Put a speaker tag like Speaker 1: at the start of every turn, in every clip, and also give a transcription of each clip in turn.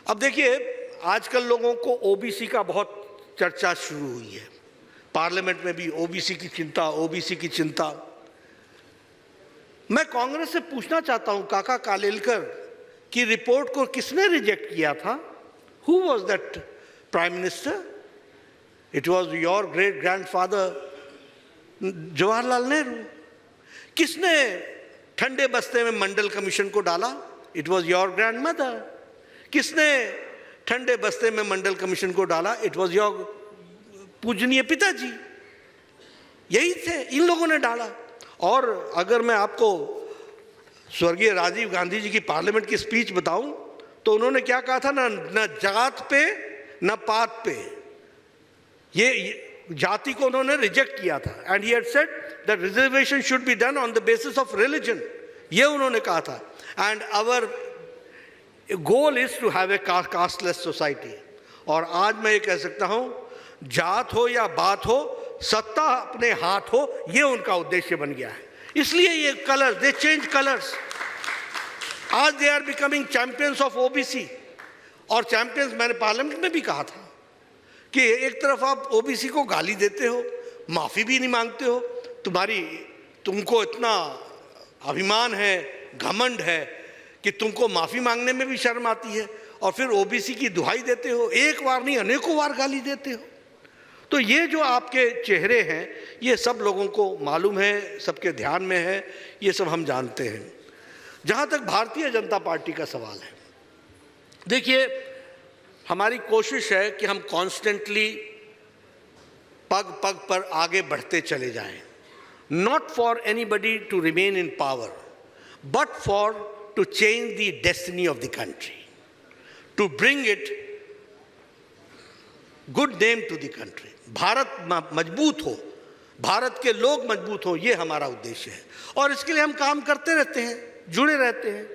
Speaker 1: अब देखिए, आजकल लोगों को ओबीसी का बहुत चर्चा शुरू हुई है, पार्लियामेंट में भी ओबीसी की चिंता, ओबीसी की चिंता। मैं कांग्रेस से पूछना चाहता हूं, काका कालेलकर की रिपोर्ट को किसने रिजेक्ट किया था? Who was that prime minister? It was your great grandfather Jawaharlal Nehru. किसने ठंडे बस्ते में मंडल कमीशन को डाला? It was your grand mother. किसने ठंडे बस्ते में मंडल कमीशन को डाला? इट वॉज योर पूजनीय पिताजी, यही थे, इन लोगों ने डाला। और अगर मैं आपको स्वर्गीय राजीव गांधी जी की पार्लियामेंट की स्पीच बताऊं तो उन्होंने क्या कहा था? न जात पे न पात पे, ये जाति को उन्होंने रिजेक्ट किया था। And he had said that reservation should be done on the basis of religion, ये उन्होंने कहा था। And our goal is to have a casteless society. और आज मैं ये कह सकता हूं, जात हो या बात हो, सत्ता अपने हाथ हो, ये उनका उद्देश्य बन गया है। इसलिए ये कलर, दे चेंज कलर्स। आज they are becoming champions of OBC. और चैंपियंस, मैंने पार्लियामेंट में भी कहा था कि एक तरफ आप ओबीसी को गाली देते हो, माफी भी नहीं मांगते हो, तुमको इतना अभिमान है, घमंड है कि तुमको माफी मांगने में भी शर्म आती है, और फिर ओबीसी की दुहाई देते हो, एक बार नहीं अनेकों बार गाली देते हो। तो ये जो आपके चेहरे हैं, ये सब लोगों को मालूम है, सबके ध्यान में है, ये सब हम जानते हैं। जहाँ तक भारतीय जनता पार्टी का सवाल है, देखिए, हमारी कोशिश है कि हम कॉन्स्टेंटली पग पग पर आगे बढ़ते चले जाएं, not for anybody to remain in power, but for to change the destiny of the country, to bring it good name to the country. Bharat मजबूत हो, भारत के लोग मजबूत हो, ये हमारा उद्देश्य है। और इसके लिए हम काम करते रहते हैं, जुड़े रहते हैं।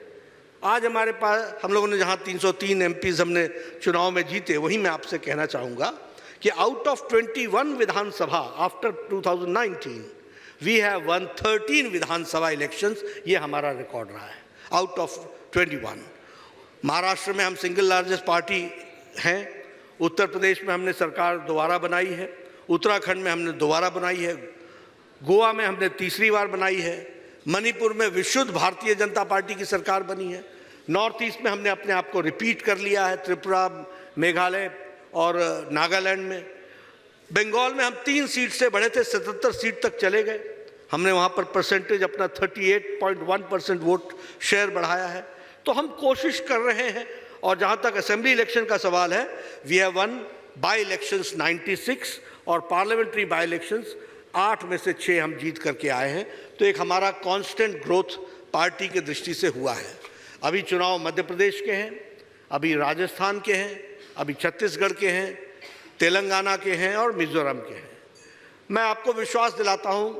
Speaker 1: आज हमारे पास, हम लोगों ने जहां 303 एमपीज हमने चुनाव में जीते, वहीं मैं आपसे कहना चाहूँगा कि आउट ऑफ 21 विधानसभा आफ्टर 2019 वी हैव वन 13 विधानसभा इलेक्शंस। ये हमारा रिकॉर्ड रहा है आउट ऑफ 21। महाराष्ट्र में हम सिंगल लार्जेस्ट पार्टी हैं, उत्तर प्रदेश में हमने सरकार दोबारा बनाई है, उत्तराखंड में हमने दोबारा बनाई है, गोवा में हमने तीसरी बार बनाई है, मणिपुर में विशुद्ध भारतीय जनता पार्टी की सरकार बनी है, नॉर्थ ईस्ट में हमने अपने आप को रिपीट कर लिया है, त्रिपुरा, मेघालय और नागालैंड में। बंगाल में हम 3 सीट से बढ़े थे, 77 सीट तक चले गए। हमने वहाँ पर परसेंटेज अपना 38.1% वोट शेयर बढ़ाया है। तो हम कोशिश कर रहे हैं। और जहाँ तक असेंबली इलेक्शन का सवाल है, we have won by elections 96 और पार्लियामेंट्री बाई इलेक्शंस 8 में से 6 हम जीत करके आए हैं। तो एक हमारा कांस्टेंट ग्रोथ पार्टी की दृष्टि से हुआ है। अभी चुनाव मध्य प्रदेश के हैं, अभी राजस्थान के हैं, अभी छत्तीसगढ़ के हैं, तेलंगाना के हैं और मिजोरम के हैं। मैं आपको विश्वास दिलाता हूं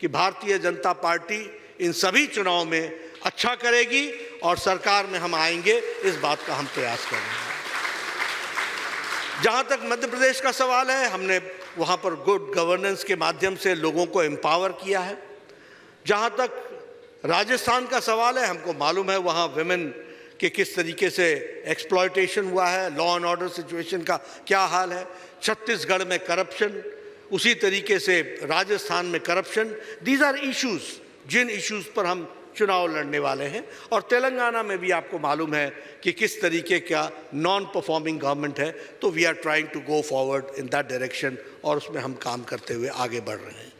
Speaker 1: कि भारतीय जनता पार्टी इन सभी चुनाव में अच्छा करेगी और सरकार में हम आएंगे, इस बात का हम प्रयास करेंगे। जहां तक मध्य प्रदेश का सवाल है, हमने वहां पर गुड गवर्नेंस के माध्यम से लोगों को एम्पावर किया है। जहां तक राजस्थान का सवाल है, हमको मालूम है वहां विमेन के किस तरीके से एक्सप्लॉयटेशन हुआ है, लॉ एंड ऑर्डर सिचुएशन का क्या हाल है। छत्तीसगढ़ में करप्शन, उसी तरीके से राजस्थान में करप्शन। दीज आर इश्यूज, जिन इश्यूज पर हम चुनाव लड़ने वाले हैं। और तेलंगाना में भी आपको मालूम है कि किस तरीके का नॉन परफॉर्मिंग गवर्नमेंट है। तो we are trying to go forward in that direction और उसमें हम काम करते हुए आगे बढ़ रहे हैं।